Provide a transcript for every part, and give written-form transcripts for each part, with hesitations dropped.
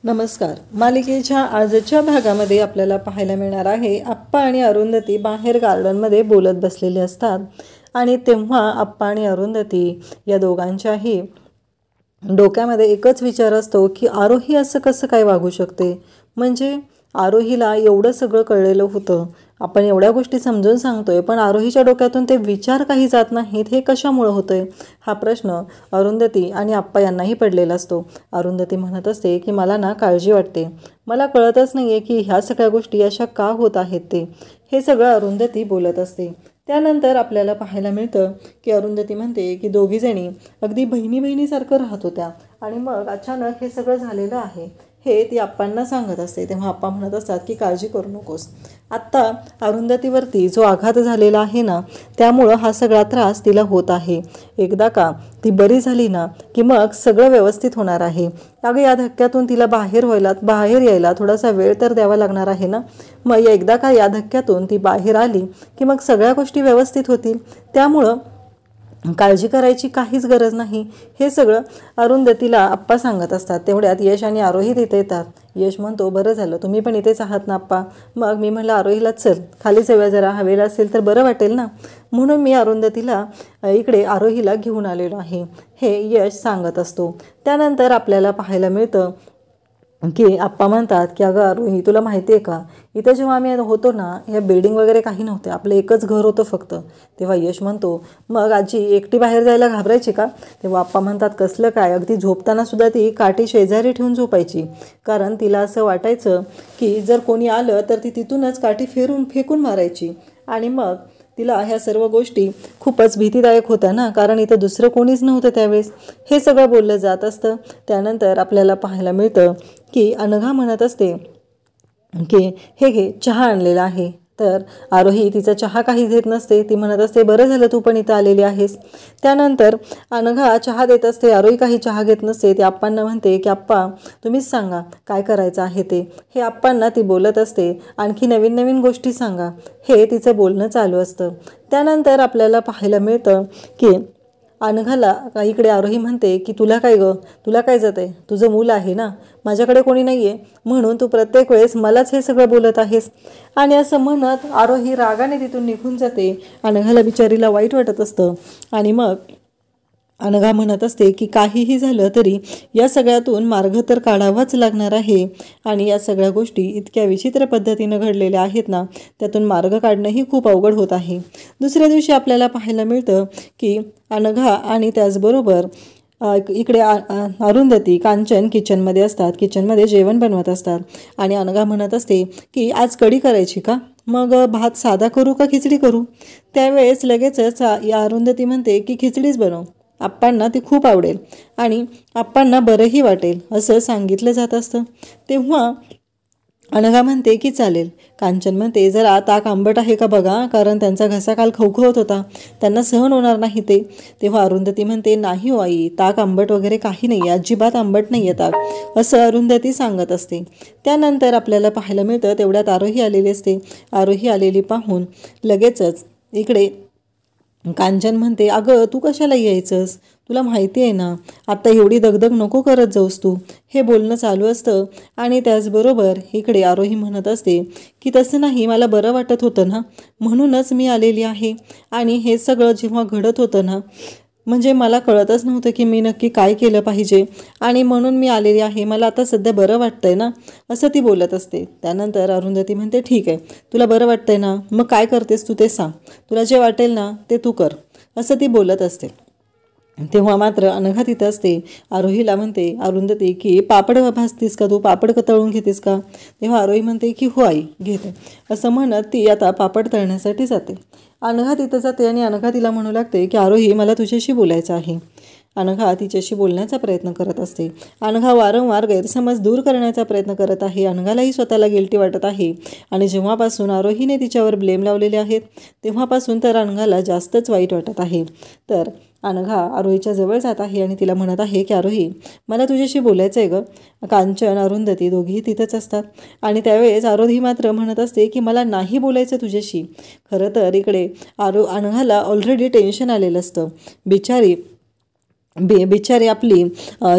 नमस्कार. मालिकेच्या आजच्या भागामध्ये आपल्याला पाहायला मिळणार आहे अप्पा आणि अरुंधती बाहेर गार्डनमध्ये बोलत बसलेले असतात आणि तेव्हा अप्पा आणि अरुंधती या दोघांच्याही डोक्यामध्ये एकच विचार असतो की आरोही असं कसं काय वागू शकते. म्हणजे आरोहीला एवढं सगळं कळलेलं होतं, आपण एवढ्या गोष्टी समजून सांगतोय, पण आरोहीच्या डोक्यातून ते विचार काही जात नाहीत. हे कशामुळे होतंय हा प्रश्न अरुंधती आणि अप्पा यांनाही पडलेला असतो. अरुंधती म्हणत असते की मला ना काळजी वाटते, मला कळतच नाही आहे की ह्या सगळ्या गोष्टी अशा का होत आहेत ते. हे सगळं अरुंधती बोलत असते. त्यानंतर आपल्याला पाहायला मिळतं की अरुंधती म्हणते की दोघीजणी अगदी बहिणी बहिणीसारखं राहत होत्या आणि मग अचानक हे सगळं झालेलं आहे हे ती अप्पांना सांगत असते. तेव्हा अप्पा म्हणत असतात की काळजी करू नकोस, आत्ता अरुंधतीवरती जो आघात झालेला आहे ना, त्यामुळं हा सगळा त्रास तिला होत आहे. एकदा का ती बरी झाली ना की मग सगळं व्यवस्थित होणार आहे. अगं या धक्क्यातून तिला बाहेर यायला थोडासा वेळ तर द्यावा लागणार आहे ना. मग एकदा का या धक्क्यातून ती बाहेर आली की मग सगळ्या गोष्टी व्यवस्थित होतील, त्यामुळं काळजी करायची काहीच गरज नाही. हे सगळं अरुंधतीला अप्पा सांगत असतात. तेवढ्यात यश आणि आरोही तिथे येतात. यश म्हणतो बरं झालं तुम्ही पण इथेच आहात ना अप्पा. मग मी म्हणलं आरोहीला चल खाली जाऊया, जरा हवेला असेल तर बरं वाटेल ना, म्हणून मी अरुंधतीला इकडे आरोहीला घेऊन आलेलो आहे, हे यश सांगत असतो. त्यानंतर आपल्याला पाहायला मिळतं की अप्पा म्हणतात की अगं आरोही तुला माहिती आहे का, इथं जेव्हा आम्ही होतो ना ह्या बिल्डिंग वगैरे काही नव्हते, आपलं एकच घर होतं फक्त. तेव्हा यश म्हणतो मग आजी एकटी बाहेर जायला घाबरायची का. तेव्हा अप्पा म्हणतात कसलं काय, अगदी झोपताना सुद्धा ती काठी शेजारी ठेवून झोपायची, कारण तिला असं वाटायचं की जर कोणी आलं तर ती तिथूनच काठी फेकून मारायची. आणि मग तिला ह्या सर्व गोष्टी खूपच भीतीदायक होत्या ना, कारण इथं दुसरं कोणीच नव्हतं त्यावेळेस. हे सगळं बोललं जात असतं. त्यानंतर आपल्याला पाहायला मिळतं की अनघा म्हणत असते की हे घे चहा आणलेला आहे. तर आरोही तिचा चहा काही घेत नसते. ती म्हणत असते बरं झालं तू पण इथं आलेली आहेस. त्यानंतर अनघा चहा देत असते, आरोही काही चहा घेत नसते. ती आप्पांना म्हणते की आप्पा तुम्हीच सांगा काय करायचं आहे ते. हे आप्पांना ती बोलत असते. आणखी नवीन नवीन गोष्टी सांगा, हे तिचं बोलणं चालू असतं. त्यानंतर आपल्याला पाहायला मिळतं की अनघाला इकडे आरोही म्हणते की तुला काय जात आहे, तुझं मूल आहे ना, माझ्याकडे कोणी नाही आहे म्हणून तू प्रत्येक वेळेस मलाच हे सगळं बोलत आहेस. आणि असं म्हणत आरोही रागाने तिथून निघून जाते. अनघाला बिचारीला वाईट वाटत असतं. आणि मग अनघा म्हणत असते की काहीही झालं तरी या सगळ्यातून मार्ग तर काढावाच लागणार आहे. आणि या सगळ्या गोष्टी इतक्या विचित्र पद्धतीनं घडलेल्या आहेत ना, त्यातून मार्ग काढणंही खूप अवघड होत आहे. दुसऱ्या दिवशी आपल्याला पाहायला मिळतं की अनघा आणि त्याचबरोबर इकडे अरुंधती कांचन किचनमध्ये असतात. किचनमध्ये जेवण बनवत असतात. आणि अनघा म्हणत असते की आज कढी करायची का, मग भात साधा करू का खिचडी करू. त्यावेळेस लगेचच या अरुंधती म्हणते की खिचडीच बनव, आप्पांना ती खूप आवडेल आणि आप्पांना बरंही वाटेल असं सांगितलं जात असतं. तेव्हा अनघा म्हणते की चालेल. कांचन म्हणते जरा ताक आंबट आहे का बघा, कारण त्यांचा घसा काल खवखवत होता, त्यांना सहन होणार नाही ते. तेव्हा अरुंधती म्हणते नाही हो आई, ताक आंबट वगैरे काही नाही, अजिबात आंबट नाही आहे ताक, असं अरुंधती सांगत असते. त्यानंतर आपल्याला पाहायला मिळतं तेवढ्यात आरोही आलेली असते. आरोही आलेली पाहून लगेचच इकडे कांचन म्हणते अगं तू कशाला यायचंस, तुला माहिती आहे ना आत्ता एवढी दगदग नको करत जाऊस तू, हे बोलणं चालू असतं. आणि त्याचबरोबर इकडे आरोही म्हणत असते की तसं नाही, मला बरं वाटत होतं ना म्हणूनच मी आलेली आहे. आणि हे सगळं जेव्हा घडत होतं ना, म्हणजे मला कळतच नव्हतं की मी नक्की काय केलं पाहिजे, आणि म्हणून मी आलेली आहे, मला आता सध्या बरं वाटतंय ना, असं ती बोलत असते. त्यानंतर अरुंधती म्हणते ठीक आहे, तुला बरं वाटतंय ना, मग काय करतेस तू ते सांग, तुला जे वाटेल ना ते तू कर, असं ती बोलत असते. तेव्हा मात्र अनघा तिथं असते. आरोहीला म्हणते अरुंधती की पापड भाजतीस का तू, पापड तळून घेतेस का. तेव्हा आरोही म्हणते की हो आई घेते, असं म्हणत ती आता पापड तळण्यासाठी जाते. अनघा तिथं जाते आणि अनघा तिला म्हणू लागते की आरोही मला तुझ्याशी बोलायचं आहे. अनघा तिच्याशी बोलण्याचा प्रयत्न करत असते. अनघा वारंवार गैरसमज दूर करण्याचा प्रयत्न करत आहे. अनघालाही स्वतःला गिल्टी वाटत आहे. आणि जेव्हापासून आरोहीने तिच्यावर ब्लेम लावलेले आहेत तेव्हापासून तर अनघाला जास्तच वाईट वाटत आहे. तर अनघा आरोहीच्या जवळ जात आहे आणि तिला म्हणत आहे की आरोही मला तुझ्याशी बोलायचं आहे गं. कांचन अरुंधती दोघीही तिथंच असतात. आणि त्यावेळेस आरोही मात्र म्हणत असते की मला नाही बोलायचं तुझ्याशी. खरं तर इकडे अनघाला ऑलरेडी टेन्शन आलेलं असतं. बिचारी बिचारी आपली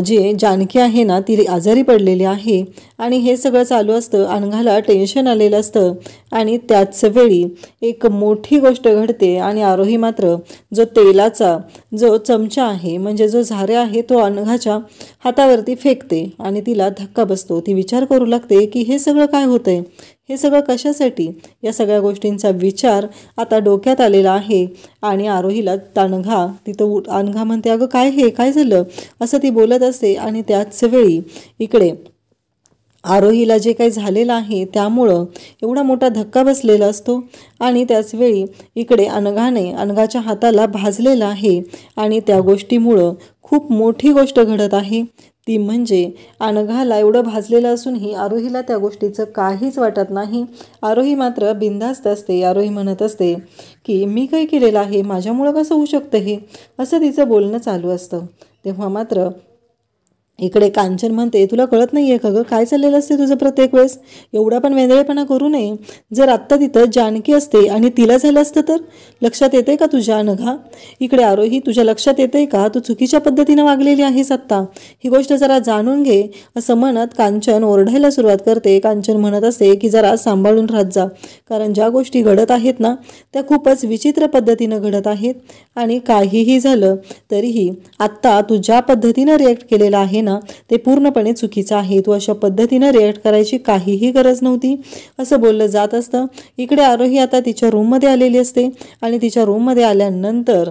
जी जानकी आहे ना ती आजारी पडलेली आहे आणि हे सगळं चालू असतं. अनघाला टेन्शन आलेलं असतं आणि त्याच वेळी एक मोठी गोष्ट घडते आणि आरोही मात्र जो तेलाचा जो चमचा आहे म्हणजे जो झाऱ्या आहे तो अनघाच्या हातावरती फेकते आणि तिला धक्का बसतो. ती विचार करू लागते की हे सगळं काय होतंय, हे सगळं कशासाठी. या सगळ्या गोष्टींचा विचार आता डोक्यात आलेला आहे आणि आरोहीला अनघा तिथं अनघा म्हणते अगं काय हे काय झालं असं ती बोलत असते. आणि त्याच वेळी इकडे आरोहीला जे काही झालेलं आहे त्यामुळं एवढा मोठा धक्का बसलेला असतो आणि त्याचवेळी इकडे अनघाच्या हाताला भाजलेला आहे आणि त्या गोष्टीमुळं खूप मोठी गोष्ट घडत आहे. ती म्हणजे अनघाला एवढं भाजलेलं असूनही आरोहीला त्या गोष्टीचं काहीच वाटत नाही. आरोही मात्र बिनधास्त असते. आरोही म्हणत असते की मी काय केलेलं आहे, माझ्यामुळं कसं होऊ शकतं हे, असं तिचं बोलणं चालू असतं. तेव्हा मात्र इकडे कांचन म्हणते तुला कळत नाही आहे का गं काय चाललेलं असते तुझं प्रत्येक वेळेस, एवढा पण वेंधळेपणा करू नये. जर आत्ता तिथं जानकी असते आणि तिला झालं असतं तर लक्षात येते का तुझ्या अनघा. इकडे आरोही तुझ्या लक्षात येते का तू चुकीच्या पद्धतीनं वागलेली आहेस आत्ता, ही गोष्ट जरा जाणून घे असं म्हणत कांचन ओरडायला सुरुवात करते. कांचन म्हणत असते की जरा सांभाळून राहत जा, कारण ज्या गोष्टी घडत आहेत ना त्या खूपच विचित्र पद्धतीनं घडत आहेत आणि काहीही झालं तरीही आत्ता तू ज्या पद्धतीनं रिॲक्ट केलेला आहे ना ते पूर्णपणे चुकीचं आहे. तू अशा पद्धतीनं रिॲक्ट करायची काहीही गरज नव्हती असं बोललं जात असतं. इकडे आरोही आता तिच्या रूममध्ये आलेली असते आणि तिच्या रूममध्ये आल्यानंतर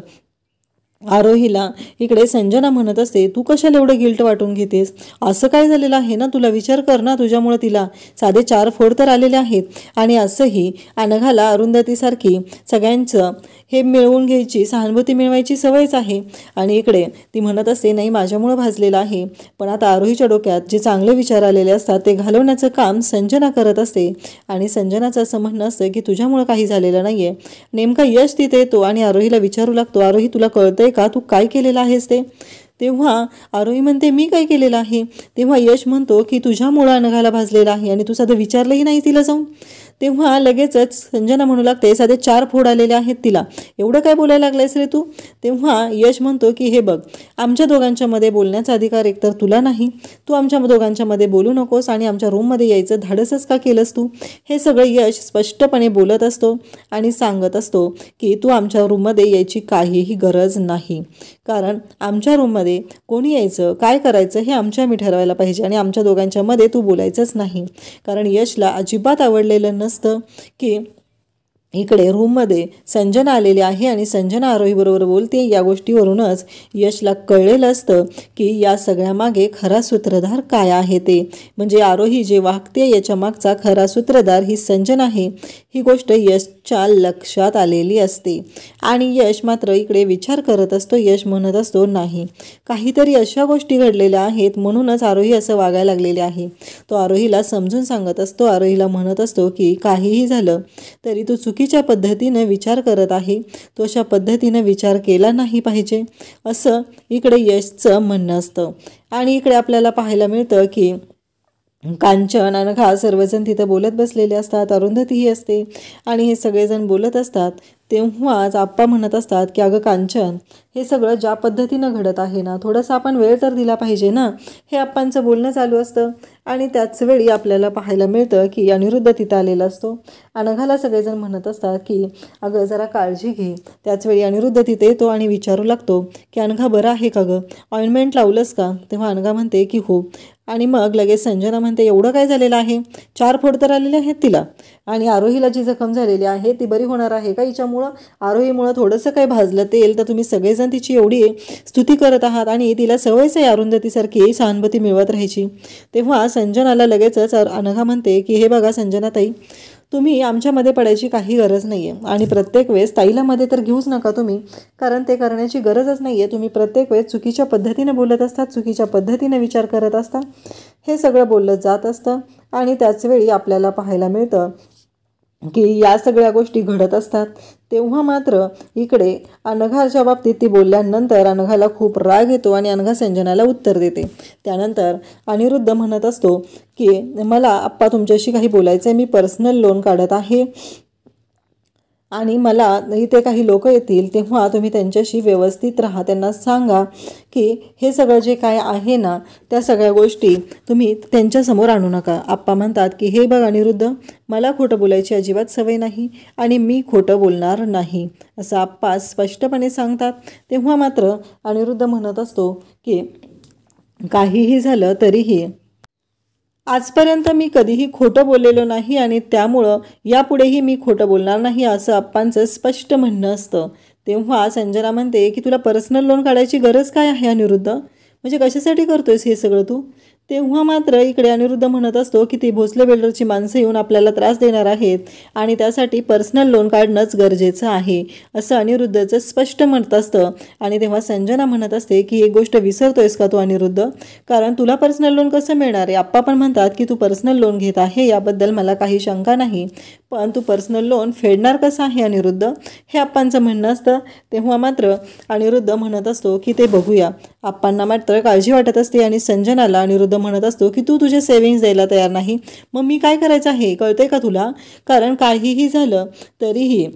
आरोहीला इकडे संजना म्हणत असते तू कशाला एवढं गिल्ट वाटून घेतेस, असं काय झालेलं आहे ना, तुला विचार कर ना, तुझ्यामुळे तिला साधे 4 फोड तर आलेले आहेत आणि असंही अनघाला अरुंधतीसारखी सगळ्यांचं हे मिळवून घ्यायची सहानुभूती मिळवायची सवयच आहे. आणि इकडे ती म्हणत असते नाही माझ्यामुळं भाजलेलं आहे. पण आता आरोहीच्या डोक्यात जे चांगले विचार आलेले असतात ते घालवण्याचं काम संजना करत असते आणि संजनाचं असं म्हणणं असतं की तुझ्यामुळं काही झालेलं नाही आहे. नेमका यश तिथे येतो आणि आरोहीला विचारू लागतो आरोही तुला कळतंय का तू काय केलेलं आहेस ते. तेव्हा आरोही म्हणते मी काय केलेलं आहे. तेव्हा यश म्हणतो की तुझ्यामुळं अनघाला भाजलेला आहे आणि तू साधं विचारलंही नाही तिला जाऊन. तेव्हा लगेचच संजना म्हणू लागते साधे 4 फोड आलेले आहेत तिला, एवढं काय बोलायला लागलायस रे तू. तेव्हा यश म्हणतो की हे बघ आमच्या दोघांच्या मध्ये बोलण्याचा अधिकार एकतर तुला नाही, तू आमच्या दोघांच्या मध्ये बोलू नकोस आणि आमच्या रूममध्ये यायचं धाडसच का केलंस तू. हे सगळं यश स्पष्टपणे बोलत असतो आणि सांगत असतो की तू आमच्या रूममध्ये यायची काहीही गरज नाही, कारण आमच्या रूममध्ये कोणी यायचं काय करायचं हे आमच्या मी ठरवायला पाहिजे आणि आमच्या दोघांच्या मध्ये तू बोलायचंच नाही. कारण यशला अजिबात आवडलेलं नसतं की इकडे रूममध्ये संजना आलेली आहे आणि संजना आरोहीबरोबर बोलते. या गोष्टीवरूनच यशला कळलेलं असतं की या सगळ्यामागे खरा सूत्रधार काय आहे ते, म्हणजे आरोही जे वागते याच्या मागचा खरा सूत्रधार ही संजना आहे. ही गोष्ट यशच्या लक्षात आलेली असते आणि यश मात्र इकडे विचार करत असतो. यश म्हणत असतो नाही काहीतरी अशा गोष्टी घडलेल्या आहेत म्हणूनच आरोही असं वागायला लागलेले आहे. तो आरोहीला समजून सांगत असतो. आरोहीला म्हणत असतो की काहीही झालं तरी तू चुकीच्या पद्धतीने विचार करत आहे, तो अशा पद्धतीने विचार केला नाही पाहिजे असं इकडे यशचं म्हणणं असतं. आणि इकडे आपल्याला पाहायला मिळतं की कांचन अनघा सर्वजण तिथं बोलत बसलेले असतात. अरुंधतीही असते आणि हे सगळेजण बोलत असतात. तेव्हाच आप्पा म्हणत असतात की अगं कांचन हे सगळं ज्या पद्धतीनं घडत आहे ना थोडंसं आपण वेळ तर दिला पाहिजे ना, हे आप्पांचं बोलणं चालू असतं. आणि त्याच वेळी आपल्याला पाहायला मिळतं की अनिरुद्ध तिथं आलेला असतो. अनघाला सगळेजण म्हणत असतात की अगं जरा काळजी घे. त्याचवेळी अनिरुद्ध तिथे येतो आणि विचारू लागतो की अनघा बरं आहे का गं, ऑइंटमेंट लावलंस का. तेव्हा अनघा म्हणते की हो. आणि मग लगेच संजना म्हणते एवढं काय झालेलं आहे, 4 फोड तर आलेले आहेत तिला आणि आरोहीला जी जखम झालेली आहे ती बरी होणार आहे का हिच्यामुळं. आरोहीमुळं थोडंसं काही भाजलं तेल तर तुम्ही सगळेजण तिची एवढी स्तुती करत आहात आणि तिला सवयच आहे अरुंधतीसारखी सहानुभूती मिळवत राहायची. तेव्हा संजनाला लगेचच अनघा म्हणते की हे बघा संजनाताई तुम्ही आमच्यामध्ये पडायची काही गरज नाही आहे आणि प्रत्येक वेळेस ताईला मध्ये तर घेऊच नका तुम्ही, कारण ते करण्याची गरजच नाही आहे. तुम्ही प्रत्येक वेळेस चुकीच्या पद्धतीने बोलत असतात, चुकीच्या पद्धतीने विचार करत असता, हे सगळं बोललं जात असतं. आणि त्याचवेळी आपल्याला पाहायला मिळतं की या सगळ्या गोष्टी घडत असतात. तेव्हा मात्र इकडे अनघाच्या बाबतीत ती बोलल्यानंतर अनघाला खूप राग येतो आणि अनघा संजनाला उत्तर देते. त्यानंतर अनिरुद्ध म्हणत असतो की मला आप्पा तुमच्याशी काही बोलायचं आहे, मी पर्सनल लोन काढत आहे आणि मला इथे काही लोक येतील तेव्हा तुम्ही त्यांच्याशी व्यवस्थित राहा, त्यांना सांगा की हे सगळं जे काय आहे ना त्या सगळ्या गोष्टी तुम्ही त्यांच्यासमोर आणू नका. आप्पा म्हणतात की हे बघ अनिरुद्ध, मला खोटं बोलायची अजिबात सवय नाही आणि मी खोटं बोलणार नाही असं आप्पा स्पष्टपणे सांगतात. तेव्हा मात्र अनिरुद्ध म्हणत असतो की काहीही झालं तरीही आजपर्यंत मी कधीही खोटं बोललेलो नाही आणि त्यामुळं यापुढेही मी खोटं बोलणार नाही असं आप्पांचं स्पष्ट म्हणणं असतं. तेव्हा संजना म्हणते की तुला पर्सनल लोन काढायची गरज काय आहे अनिरुद्ध, म्हणजे कशासाठी करतोयस हे सगळं तू. तेव्हा मात्र इकडे अनिरुद्ध म्हणत असतो की ती भोसले बिल्डरची माणसं येऊन आपल्याला त्रास देणार आहेत आणि त्यासाठी पर्सनल लोन काढणंच गरजेचं आहे असं अनिरुद्धचं स्पष्ट म्हणत असतं. आणि तेव्हा संजना म्हणत असते की एक गोष्ट विसरतोयस का तू अनिरुद्ध, कारण तुला पर्सनल लोन कसं मिळणार आहे. आप्पा पण म्हणतात की तू पर्सनल लोन घेत आहे याबद्दल मला काही शंका नाही, पण तू पर्सनल लोन फेडणार कसं आहे अनिरुद्ध, हे आप्पांचं म्हणणं असतं. तेव्हा मात्र अनिरुद्ध म्हणत असतो की ते बघूया. आप्पांना मात्र काळजी वाटत असते आणि संजनाला अनिरुद्ध म्हणत असतो की तू तुझे सेव्हिंग्ज द्यायला तयार नाही, मग मी काय करायचं आहे कळतंय का तुला, कारण काहीही झालं तरीही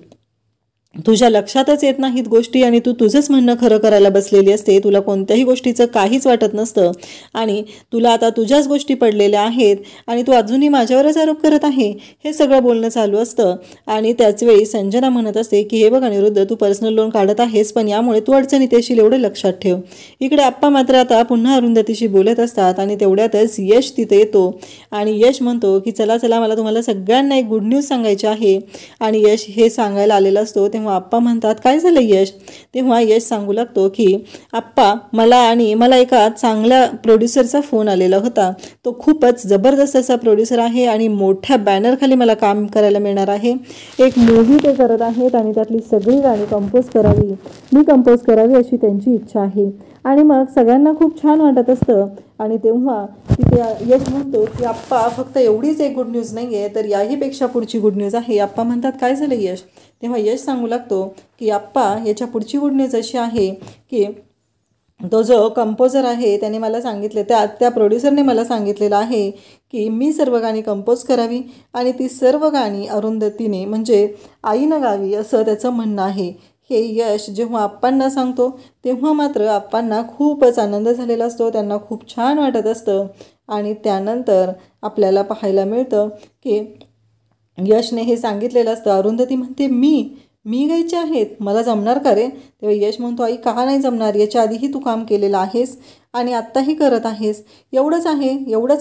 तुझ्या लक्षातच येत नाहीत गोष्टी आणि तू तुझंच म्हणणं खरं करायला बसलेली असते. तुला कोणत्याही गोष्टीचं काहीच वाटत नसतं आणि तुला आता तुझ्याच गोष्टी पडलेल्या आहेत आणि तू अजूनही माझ्यावरच आरोप करत आहे, हे सगळं बोलणं चालू असतं. आणि त्याचवेळी संजना म्हणत असते की हे बघ अनिरुद्ध, तू पर्सनल लोन काढत आहेस पण यामुळे तू अडचणीत येशील एवढं लक्षात ठेव. इकडे आप्पा मात्र आता पुन्हा अरुंधतीशी बोलत असतात आणि तेवढ्यातच यश तिथे येतो आणि यश म्हणतो की चला चला, मला तुम्हाला सगळ्यांना एक गुड न्यूज सांगायची आहे. आणि यश हे सांगायला आलेला असतो. तेव्हा आप्पा म्हणतात काय झालं यश. तेव्हा यश सांगू लागतो की आप्पा, मला एका चांगल्या प्रोड्युसरचा फोन आलेला होता. तो खूपच जबरदस्त असा प्रोड्युसर आहे आणि मोठ्या बॅनरखाली मला काम करायला मिळणार आहे. एक मूव्ही ते करत आहेत आणि त्यातली सगळी गाणी मी कंपोज करावी अशी त्यांची इच्छा आहे. आणि मग सगळ्यांना खूप छान वाटत असतं. आणि तेव्हा तिथे यश म्हणतो की आप्पा, फक्त एवढीच एक गुड न्यूज नाही आहे तर याहीपेक्षा पुढची गुड न्यूज आहे. आप्पा म्हणतात काय झालं यश. तेव्हा यश सांगू लागतो की आप्पा, याच्या पुढची गुड न्यूज अशी आहे की तो जो कंपोजर आहे त्याने मला सांगितले, त्या प्रोड्युसरने मला सांगितलेलं आहे की मी सर्व गाणी कंपोज करावी आणि ती सर्व गाणी अरुंधतीने म्हणजे आईनं गावी असं त्याचं म्हणणं आहे. हे यश जेव्हा आप्पांना सांगतो तेव्हा मात्र आप्पांना खूपच आनंद झालेला असतो, त्यांना खूप छान वाटत असतं. आणि त्यानंतर आपल्याला पाहायला मिळतं की यशने हे सांगितलेलं असतं. अरुंधती म्हणते मी गायचे आहेत, मला जमणार का रे. तेव्हा यश म्हणतो आई का नाही जमणार, याच्या आधीही तू काम केलेलं आहेस आणि आत्ताही करत आहेस, एवढंच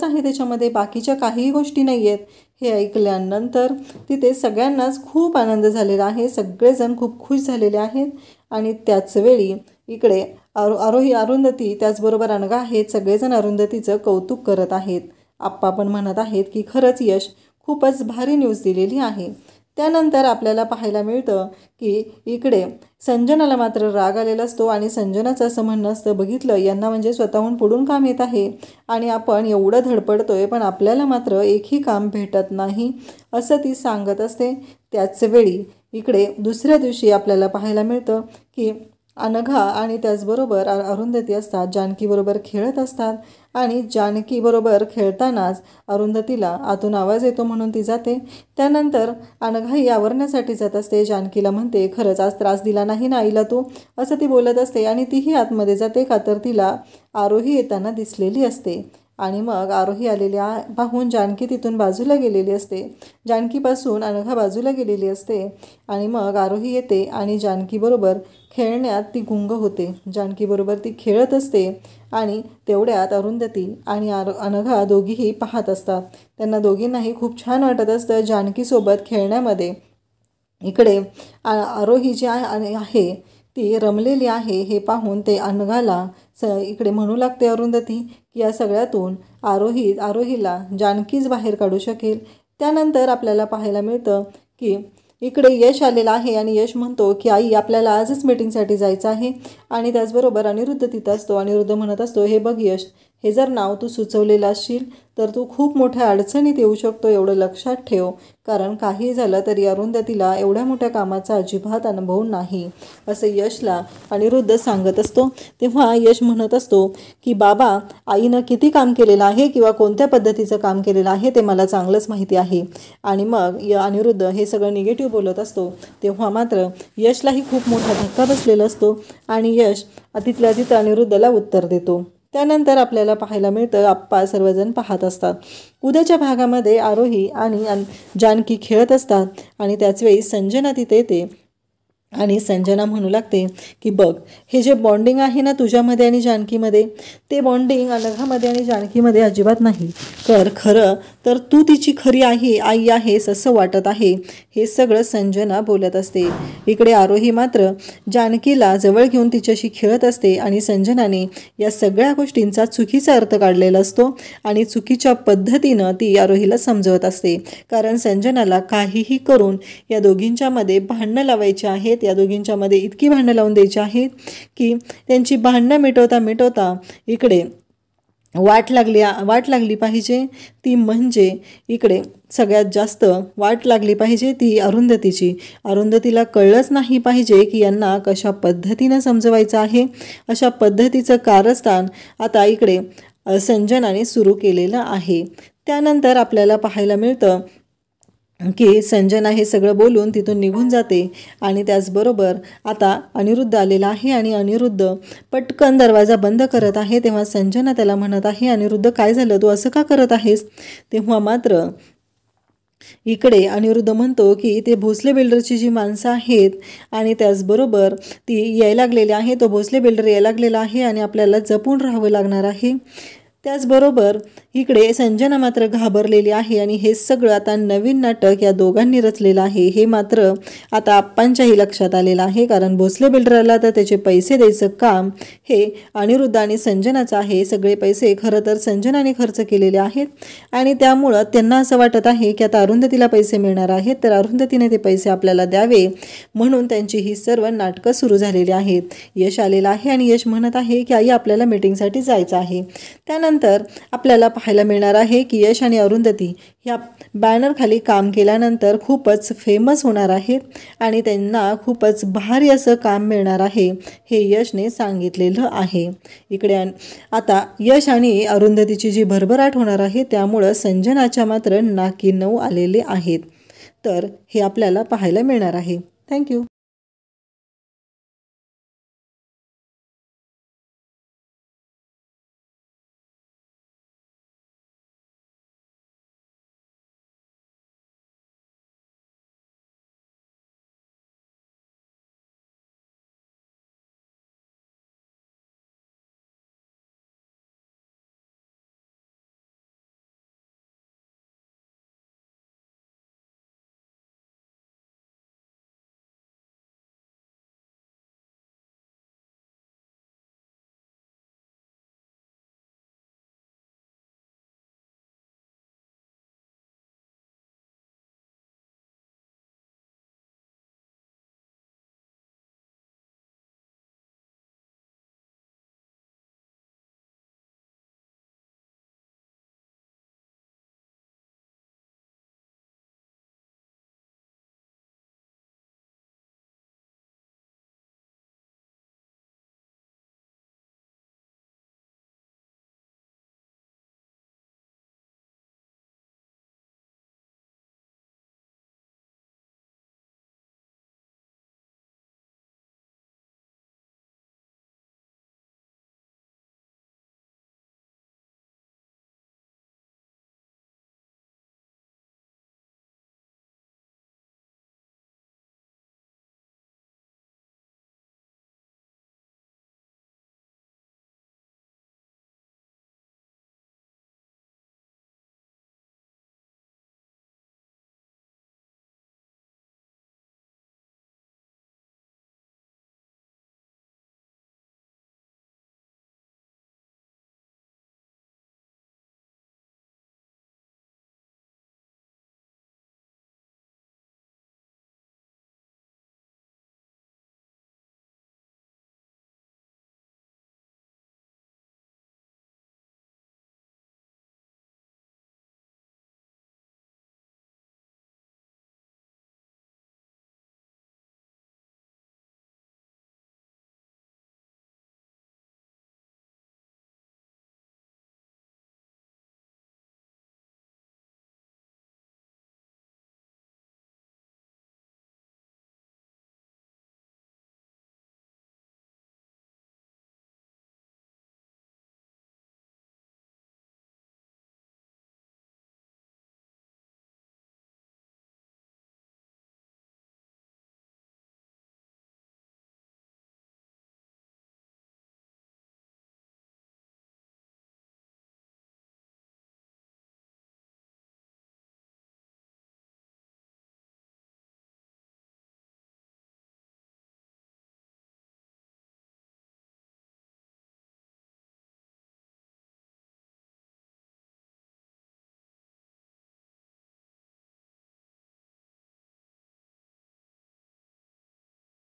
आहे त्याच्यामध्ये, बाकीच्या काहीही गोष्टी नाही आहेत. हे ऐकल्यानंतर तिथे सगळ्यांनाच खूप आनंद झालेला आहे, सगळेजण खूप खुश झालेले आहेत. आणि त्याचवेळी इकडे अरुंधती त्याचबरोबर अनघा आहेत, सगळेजण अरुंधतीचं कौतुक करत आहेत. आप्पा पण म्हणत आहेत की खरंच यश खूपच भारी न्यूज दिलेली आहे. त्यानंतर आपल्याला पाहायला मिळतं की इकडे संजनाला मात्र राग आलेला असतो आणि संजनाचं असं म्हणणं असतं, बघितलं यांना म्हणजे स्वतःहून पुढून काम येत आहे आणि आपण एवढं धडपडतोय पण आपल्याला मात्र एकही काम भेटत नाही असं ती सांगत असते. त्याचवेळी इकडे दुसऱ्या दिवशी आपल्याला पाहायला मिळतं की अनघा आणि त्याचबरोबर अरुंधती असतात, जानकीबरोबर खेळत असतात आणि जानकीबरोबर खेळतानाच अरुंधतीला आतून आवाज येतो म्हणून ती जाते. त्यानंतर अनघाही आवरण्यासाठी जात असते. जानकीला म्हणते खरंच आज त्रास दिला नाही ना आईला तू, असं ती बोलत असते आणि तीही आतमध्ये जाते का तर तिला आरोही येताना दिसलेली असते. आणि मग आरोही आलेल्या पाहून जानकी तिथून बाजूला गेलेली असते, जानकीपासून अनघा बाजूला गेलेली असते आणि मग आरोही येते आणि जानकीबरोबर खेळण्यात ती गुंग होते. जानकीबरोबर ती खेळत असते आणि तेवढ्यात अरुंधती आणि अनघा दोघीही पाहत असतात. त्यांना दोघींनाही खूप छान वाटत असतं जानकीसोबत खेळण्यामध्ये. इकडे आरोही जी आहे ती रमलेली आहे हे पाहून ते अनघाला इकडे म्हणू लागते अरुंधती की या सगळ्यातून आरोहीला जानकीच बाहेर काढू शकेल. त्यानंतर आपल्याला पाहायला मिळतं की इकडे यश आलेला आहे आणि यश म्हणतो की आई आपल्याला आजच मीटिंगसाठी जायचं आहे. आणि त्याचबरोबर अनिरुद्ध तिथं असतो. अनिरुद्ध म्हणत असतो हे बघ यश, हे जर नाव तू सुचवलेलं असशील तर तू खूप मोठ्या अडचणीत येऊ शकतो, एवढं लक्षात ठेव. कारण काही झालं तरी अरुंधतीला एवढ्या मोठ्या कामाचा अजिबात अनुभव नाही, असं यशला अनिरुद्ध सांगत असतो. तेव्हा यश म्हणत असतो की बाबा, आईनं किती काम केलेलं आहे किंवा कोणत्या पद्धतीचं काम केलेलं आहे ते मला चांगलंच माहिती आहे. आणि मग अनिरुद्ध हे सगळं निगेटिव्ह बोलत असतो. तेव्हा मात्र यशलाही खूप मोठा धक्का बसलेला असतो आणि यश तिथल्या तिथं अनिरुद्धला उत्तर देतो. त्यानंतर आपल्याला पाहायला मिळतं आप्पा सर्वजण पाहत असतात. उद्याच्या भागामध्ये आरोही आणि जानकी खेळत असतात आणि त्याचवेळी संजना तिथे येते आणि संजना म्हणू लागते की बघ, हे जे बॉन्डिंग आहे ना तुझ्यामध्ये आणि जानकीमध्ये, ते बॉन्डिंग अनघामध्ये आणि जानकीमध्ये अजिबात नाही. खरं तर तू तिची खरी आई आहेस असं वाटत आहे. हे सगळं संजना बोलत असते. इकडे आरोही मात्र जानकीला जवळ घेऊन तिच्याशी खेळत असते आणि संजनाने या सगळ्या गोष्टींचा चुकीचा अर्थ काढलेला असतो आणि चुकीच्या पद्धतीनं ती आरोहीला समजवत असते. कारण संजनाला काहीही करून या दोघींच्यामध्ये भांडणं लावायची आहेत. या दोघींच्यामध्ये इतकी भांडणं लावून द्यायची आहेत की त्यांची भांडणं मिटवता इकडे वाट लागली पाहिजे. ती म्हणजे इकडे सगळ्यात जास्त वाट लागली पाहिजे ती अरुंधतीची. अरुंधतीला कळलंच नाही पाहिजे की यांना कशा पद्धतीनं समजवायचं आहे. अशा पद्धतीचं कारस्थान आता इकडे संजनाने सुरू केलेलं आहे. त्यानंतर आपल्याला पाहायला मिळतं की संजना हे सगळं बोलून तिथून निघून जाते आणि त्याचबरोबर आता अनिरुद्ध आलेला आहे आणि अनिरुद्ध पटकन दरवाजा बंद करत आहे. तेव्हा संजना त्याला म्हणत आहे, अनिरुद्ध काय झालं, तू असं का करत आहेस? तेव्हा मात्र इकडे अनिरुद्ध म्हणतो की ते भोसले बिल्डरची जी माणसं आहेत आणि त्याचबरोबर ती यायला लागलेली आहे, तो भोसले बिल्डर यायला लागलेला आहे आणि आपल्याला जपून राहावं लागणार आहे. त्याचबरोबर इकडे संजना मात्र घाबरलेली आहे आणि हे सगळं आता नवीन नाटक या दोघांनी रचलेलं आहे हे मात्र आता आप्पांच्याही लक्षात आलेलं आहे. कारण भोसले बिल्डरला तर त्याचे पैसे द्यायचं काम हे अनिरुद्ध आणि संजनाचं आहे. सगळे पैसे खरं तर संजनाने खर्च केलेले आहेत आणि त्यामुळं त्यांना असं वाटत आहे की आता अरुंधतीला पैसे मिळणार आहेत तर अरुंधतीने ते पैसे आपल्याला द्यावे, म्हणून त्यांची ही सर्व नाटकं सुरू झालेली आहेत. यश आलेला आहे आणि यश म्हणत आहे की आई आपल्याला मीटिंगसाठी जायचं आहे. त्यानंतर आपल्याला पाहायला मिळणार आहे की यश आणि अरुंधती ह्या बॅनर खाली काम केल्यानंतर खूपच फेमस होणार आहेत आणि त्यांना खूपच भारी असं काम मिळणार आहे हे यशने सांगितलेलं आहे. इकडे आता यश आणि अरुंधतीची जी भरभराट होणार आहे त्यामुळं संजनाच्या मात्र नाकी नऊ आलेले आहेत. तर हे आपल्याला पाहायला मिळणार आहे. थँक्यू.